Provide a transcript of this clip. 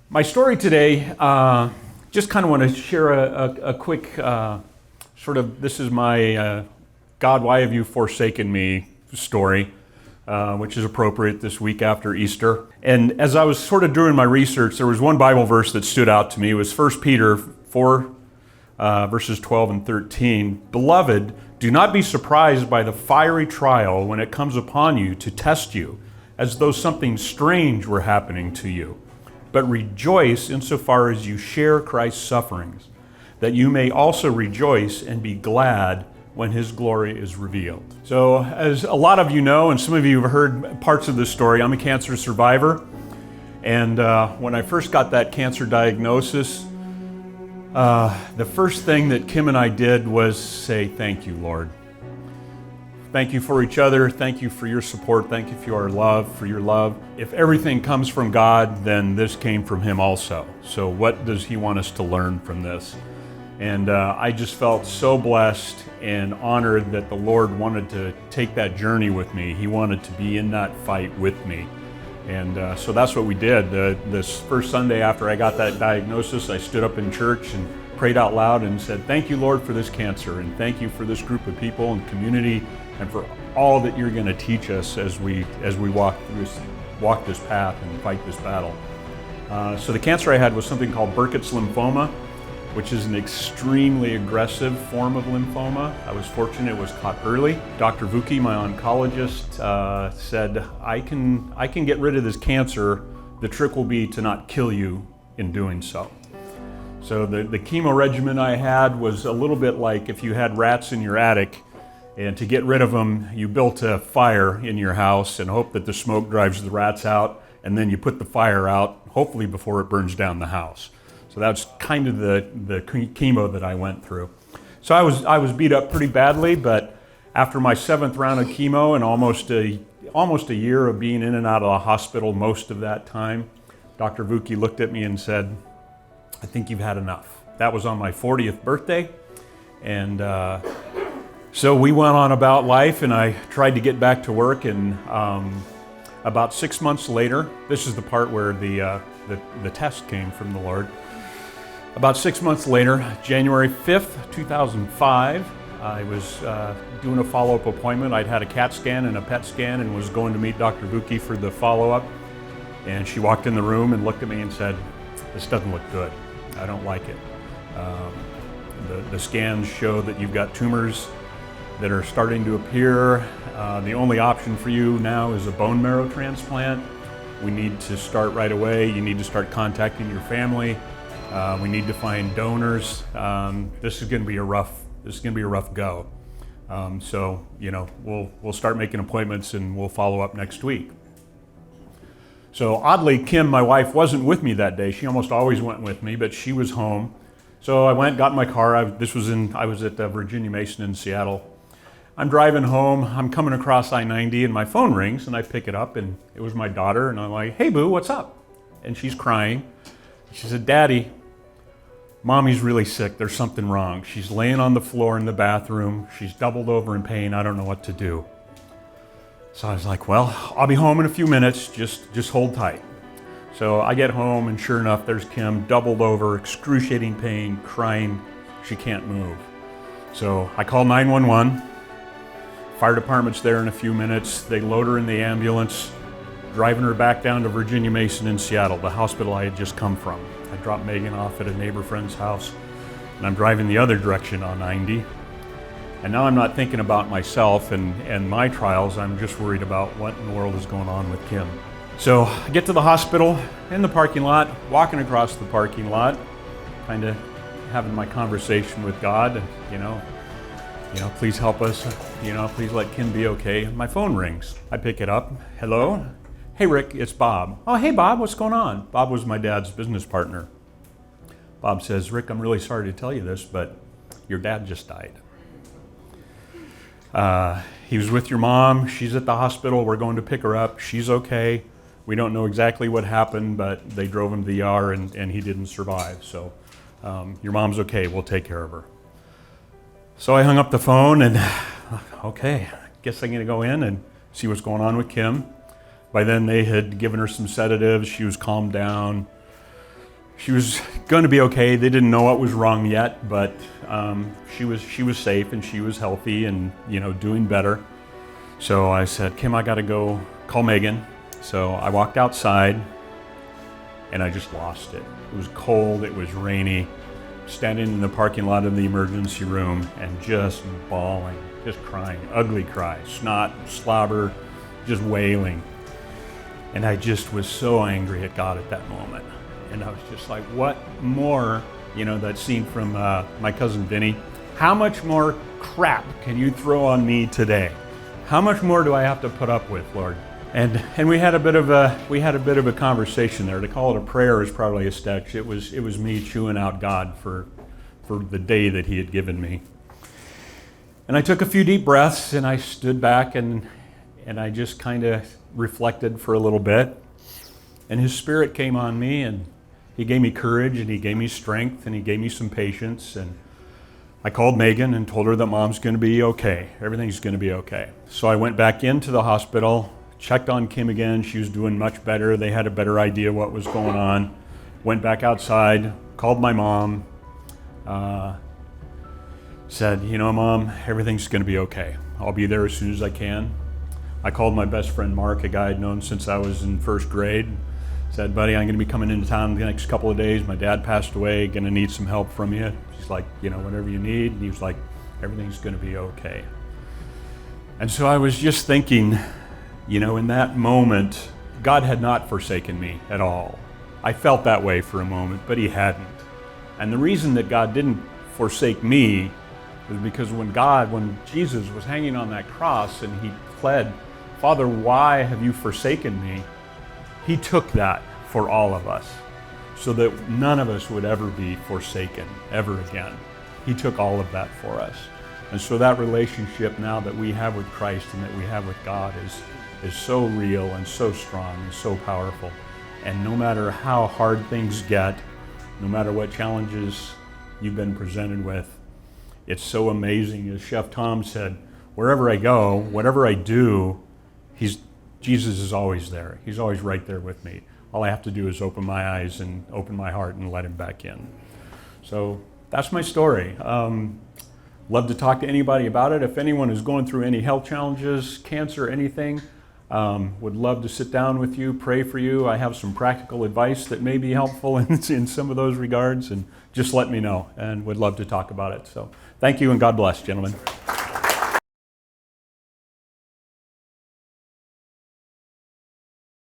My story today, just kind of want to share a quick this is my God, why have you forsaken me story, which is appropriate this week after Easter. And as I was sort of doing my research, there was one Bible verse that stood out to me. It was 1 Peter 4, verses 12 and 13. Beloved, do not be surprised by the fiery trial when it comes upon you to test you, as though something strange were happening to you. But rejoice insofar as you share Christ's sufferings, that you may also rejoice and be glad when His glory is revealed. So, as a lot of you know, and some of you have heard parts of this story, I'm a cancer survivor. And when I first got that cancer diagnosis, the first thing that Kim and I did was say, thank you, Lord. Thank you for each other. Thank you for your support. Thank you for your love. If everything comes from God, then this came from Him also. So what does He want us to learn from this? And I just felt so blessed and honored that the Lord wanted to take that journey with me. He wanted to be in that fight with me. And so that's what we did. This first Sunday after I got that diagnosis, I stood up in church and prayed out loud and said, thank you, Lord, for this cancer, and thank you for this group of people and community, and for all that you're going to teach us as we walk this path and fight this battle. So the cancer I had was something called Burkitt's lymphoma, which is an extremely aggressive form of lymphoma. I was fortunate it was caught early. Dr. Vuki, my oncologist, said, I can get rid of this cancer. The trick will be to not kill you in doing so. So the chemo regimen I had was a little bit like if you had rats in your attic, and to get rid of them, you built a fire in your house and hope that the smoke drives the rats out, and then you put the fire out, hopefully before it burns down the house. So that's kind of the chemo that I went through. So I was beat up pretty badly, but after my 7th round of chemo and almost a year of being in and out of the hospital most of that time, Dr. Vuki looked at me and said, I think you've had enough. That was on my 40th birthday, and so we went on about life, and I tried to get back to work, and about 6 months later, this is the part where the test came from the Lord. About 6 months later, January 5th, 2005, I was doing a follow-up appointment. I'd had a CAT scan and a PET scan and was going to meet Dr. Vuki for the follow-up. And she walked in the room and looked at me and said, this doesn't look good. I don't like it. The scans show that you've got tumors that are starting to appear. The only option for you now is a bone marrow transplant. We need to start right away. You need to start contacting your family. We need to find donors. This is going to be a rough go. So we'll start making appointments and we'll follow up next week. So oddly, Kim, my wife, wasn't with me that day. She almost always went with me, but she was home. So I went, got in my car. I was at Virginia Mason in Seattle. I'm driving home, I'm coming across I-90 and my phone rings and I pick it up and it was my daughter and I'm like, hey boo, what's up? And she's crying. She said, Daddy, Mommy's really sick, there's something wrong. She's laying on the floor in the bathroom, she's doubled over in pain, I don't know what to do. So I was like, well, I'll be home in a few minutes, just hold tight. So I get home and sure enough, there's Kim, doubled over, excruciating pain, crying, she can't move. So I call 911. Fire department's there in a few minutes. They load her in the ambulance, driving her back down to Virginia Mason in Seattle, the hospital I had just come from. I dropped Megan off at a neighbor friend's house, and I'm driving the other direction on 90. And now I'm not thinking about myself and my trials. I'm just worried about what in the world is going on with Kim. So I get to the hospital, in the parking lot, walking across the parking lot, kind of having my conversation with God, please help us, please let Kim be okay. My phone rings. I pick it up. Hello? Hey Rick, it's Bob. Oh, hey Bob, what's going on? Bob was my dad's business partner. Bob says, Rick, I'm really sorry to tell you this, but your dad just died. He was with your mom. She's at the hospital. We're going to pick her up. She's okay. We don't know exactly what happened, but they drove him to the ER and he didn't survive. So your mom's okay. We'll take care of her. So I hung up the phone and, okay, guess I'm going to go in and see what's going on with Kim. By then they had given her some sedatives. She was calmed down. she was going to be okay. They didn't know what was wrong yet, but she was safe and she was healthy and doing better. So I said, Kim, I got to go call Megan. So I walked outside and I just lost it. It was cold. It was rainy. Standing in the parking lot of the emergency room and just bawling, just crying, ugly cry, snot, slobber, just wailing. And I just was so angry at God at that moment. And I was just like, what more, that scene from My Cousin Vinny, how much more crap can you throw on me today? How much more do I have to put up with, Lord? And we had a bit of a conversation there. To call it a prayer is probably a stretch. It was me chewing out God for the day that He had given me. And I took a few deep breaths and I stood back and I just kind of reflected for a little bit. And His Spirit came on me and He gave me courage and He gave me strength and He gave me some patience. And I called Megan and told her that Mom's going to be okay. Everything's going to be okay. So I went back into the hospital, checked on Kim again. She was doing much better. They had a better idea what was going on. Went back outside, called my mom, said, Mom, everything's going to be okay. I'll be there as soon as I can. I called my best friend Mark, a guy I'd known since I was in first grade. Said, buddy, I'm going to be coming into town the next couple of days. My dad passed away, going to need some help from you. He's like, whatever you need. And he was like, everything's going to be okay. And so I was just thinking, in that moment, God had not forsaken me at all. I felt that way for a moment, but He hadn't. And the reason that God didn't forsake me was because when Jesus was hanging on that cross and He pled, Father, why have you forsaken me? He took that for all of us so that none of us would ever be forsaken ever again. He took all of that for us. And so that relationship now that we have with Christ and that we have with God is so real and so strong and so powerful. And no matter how hard things get, no matter what challenges you've been presented with, it's so amazing. As Chef Tom said, wherever I go, whatever I do, Jesus is always there. He's always right there with me. All I have to do is open my eyes and open my heart and let Him back in. So that's my story. Love to talk to anybody about it. If anyone is going through any health challenges, cancer, anything, would love to sit down with you, pray for you. I have some practical advice that may be helpful in some of those regards, and just let me know, and would love to talk about it. So thank you and God bless, gentlemen.